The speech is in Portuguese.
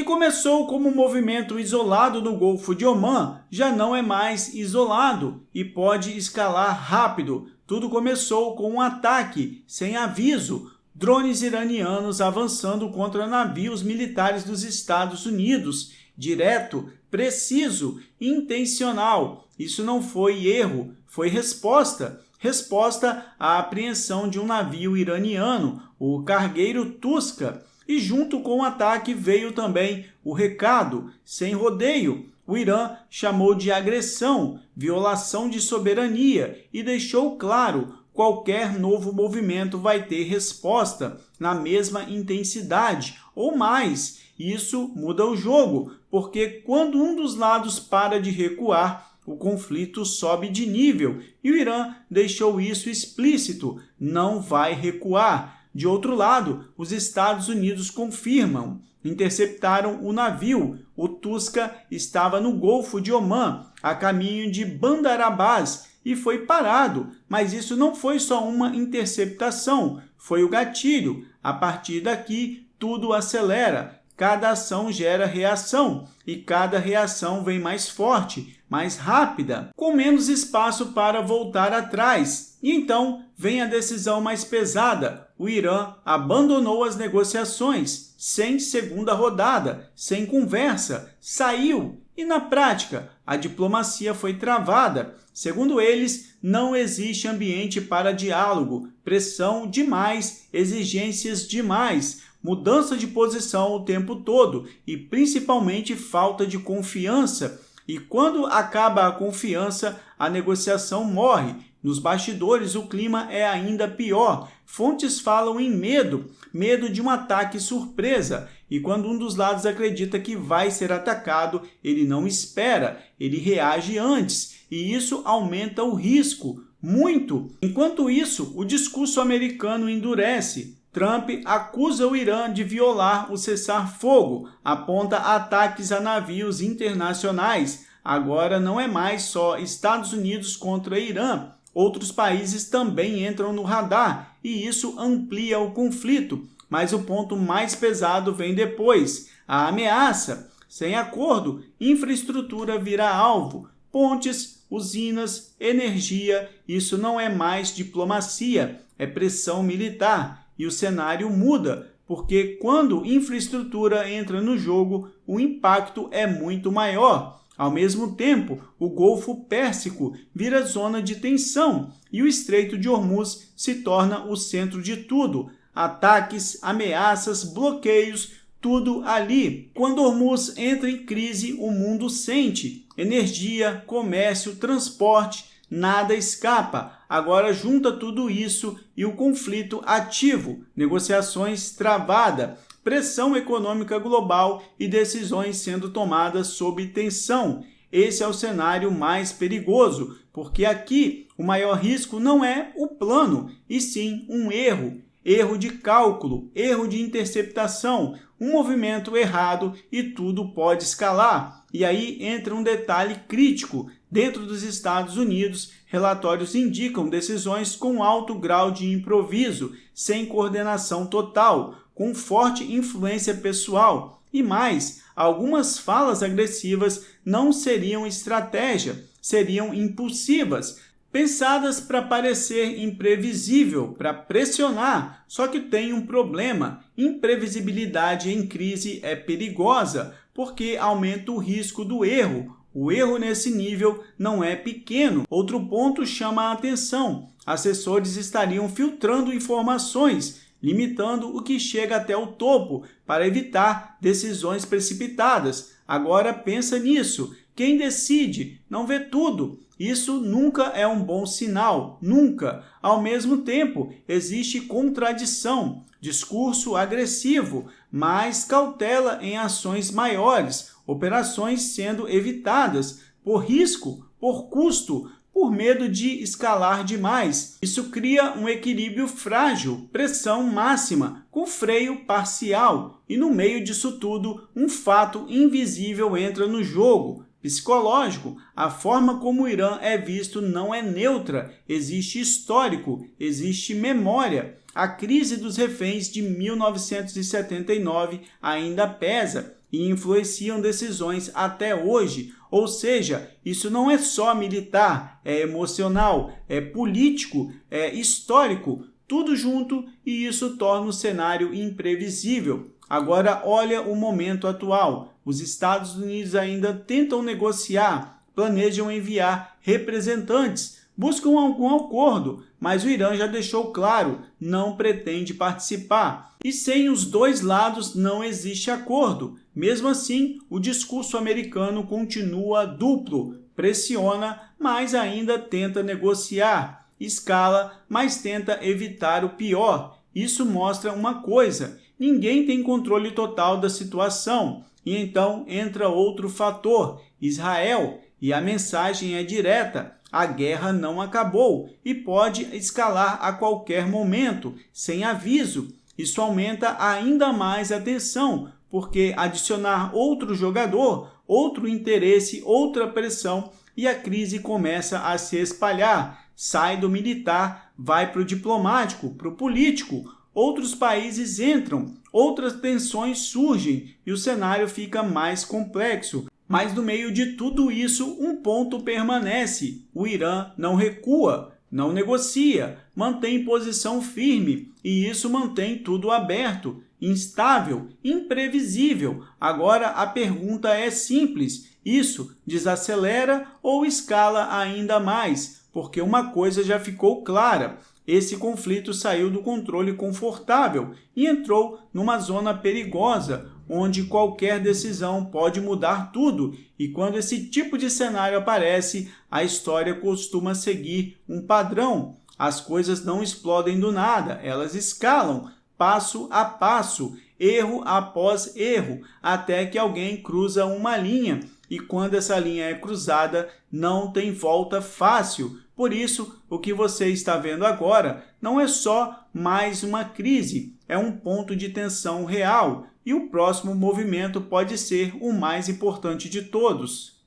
que começou como um movimento isolado no Golfo de Omã, já não é mais isolado e pode escalar rápido. Tudo começou com um ataque sem aviso, drones iranianos avançando contra navios militares dos Estados Unidos, direto, preciso, intencional. Isso não foi erro, foi resposta. Resposta à apreensão de um navio iraniano, o cargueiro Tuska. E junto com o ataque veio também o recado, sem rodeio. O Irã chamou de agressão, violação de soberania e deixou claro: qualquer novo movimento vai ter resposta na mesma intensidade ou mais. Isso muda o jogo, porque quando um dos lados para de recuar, o conflito sobe de nível e o Irã deixou isso explícito: não vai recuar. De outro lado, os Estados Unidos confirmam. Interceptaram o navio. O Tuska estava no Golfo de Omã, a caminho de Bandar Abbas, e foi parado. Mas isso não foi só uma interceptação, foi o gatilho. A partir daqui, tudo acelera. Cada ação gera reação, e cada reação vem mais forte, mais rápida, com menos espaço para voltar atrás. E então vem a decisão mais pesada. O Irã abandonou as negociações, sem segunda rodada, sem conversa, saiu. E na prática, a diplomacia foi travada. Segundo eles, não existe ambiente para diálogo, pressão demais, exigências demais, mudança de posição o tempo todo e principalmente falta de confiança. E quando acaba a confiança, a negociação morre. Nos bastidores, o clima é ainda pior. Fontes falam em medo, medo de um ataque surpresa. E quando um dos lados acredita que vai ser atacado, ele não espera, ele reage antes. E isso aumenta o risco, muito. Enquanto isso, o discurso americano endurece. Trump acusa o Irã de violar o cessar-fogo, aponta ataques a navios internacionais. Agora não é mais só Estados Unidos contra Irã. Outros países também entram no radar e isso amplia o conflito. Mas o ponto mais pesado vem depois: a ameaça. Sem acordo, infraestrutura vira alvo. Pontes, usinas, energia. Isso não é mais diplomacia, é pressão militar. E o cenário muda, porque quando infraestrutura entra no jogo, o impacto é muito maior. Ao mesmo tempo, o Golfo Pérsico vira zona de tensão e o Estreito de Hormuz se torna o centro de tudo. Ataques, ameaças, bloqueios, tudo ali. Quando Hormuz entra em crise, o mundo sente. Energia, comércio, transporte, nada escapa. Agora junta tudo isso e o conflito ativo, negociações travadas, pressão econômica global e decisões sendo tomadas sob tensão. Esse é o cenário mais perigoso, porque aqui o maior risco não é o plano, e sim um erro. Erro de cálculo, erro de interceptação, um movimento errado e tudo pode escalar. E aí entra um detalhe crítico. Dentro dos Estados Unidos, relatórios indicam decisões com alto grau de improviso, sem coordenação total, com forte influência pessoal. E mais, algumas falas agressivas não seriam estratégia, seriam impulsivas, pensadas para parecer imprevisível, para pressionar. Só que tem um problema: imprevisibilidade em crise é perigosa, porque aumenta o risco do erro. O erro nesse nível não é pequeno. Outro ponto chama a atenção: assessores estariam filtrando informações, limitando o que chega até o topo, para evitar decisões precipitadas. Agora pensa nisso: quem decide não vê tudo. Isso nunca é um bom sinal, nunca. Ao mesmo tempo, existe contradição, discurso agressivo, mas cautela em ações maiores, operações sendo evitadas por risco, por custo, por medo de escalar demais. Isso cria um equilíbrio frágil, pressão máxima, com freio parcial. E no meio disso tudo, um fato invisível entra no jogo: psicológico. A forma como o Irã é visto não é neutra, existe histórico, existe memória. A crise dos reféns de 1979 ainda pesa. e influenciam decisões até hoje. Ou seja, isso não é só militar, é emocional, é político, é histórico, tudo junto, e isso torna o cenário imprevisível. Agora olha o momento atual. Os Estados Unidos ainda tentam negociar, planejam enviar representantes, buscam algum acordo, mas o Irã já deixou claro, não pretende participar. E sem os dois lados não existe acordo. Mesmo assim, o discurso americano continua duplo, pressiona, mas ainda tenta negociar, escala, mas tenta evitar o pior. Isso mostra uma coisa: ninguém tem controle total da situação. E então entra outro fator, Israel, e a mensagem é direta: a guerra não acabou e pode escalar a qualquer momento, sem aviso. Isso aumenta ainda mais a tensão, porque adicionar outro jogador, outro interesse, outra pressão, e a crise começa a se espalhar. Sai do militar, vai para o diplomático, para o político. Outros países entram, outras tensões surgem e o cenário fica mais complexo. Mas no meio de tudo isso, um ponto permanece: o Irã não recua, não negocia, mantém posição firme, e isso mantém tudo aberto, instável, imprevisível. Agora a pergunta é simples: isso desacelera ou escala ainda mais? Porque uma coisa já ficou clara: esse conflito saiu do controle confortável e entrou numa zona perigosa, onde qualquer decisão pode mudar tudo. E quando esse tipo de cenário aparece, a história costuma seguir um padrão. As coisas não explodem do nada, elas escalam, passo a passo, erro após erro, até que alguém cruza uma linha. E quando essa linha é cruzada, não tem volta fácil. Por isso, o que você está vendo agora não é só mais uma crise, é um ponto de tensão real. E o próximo movimento pode ser o mais importante de todos.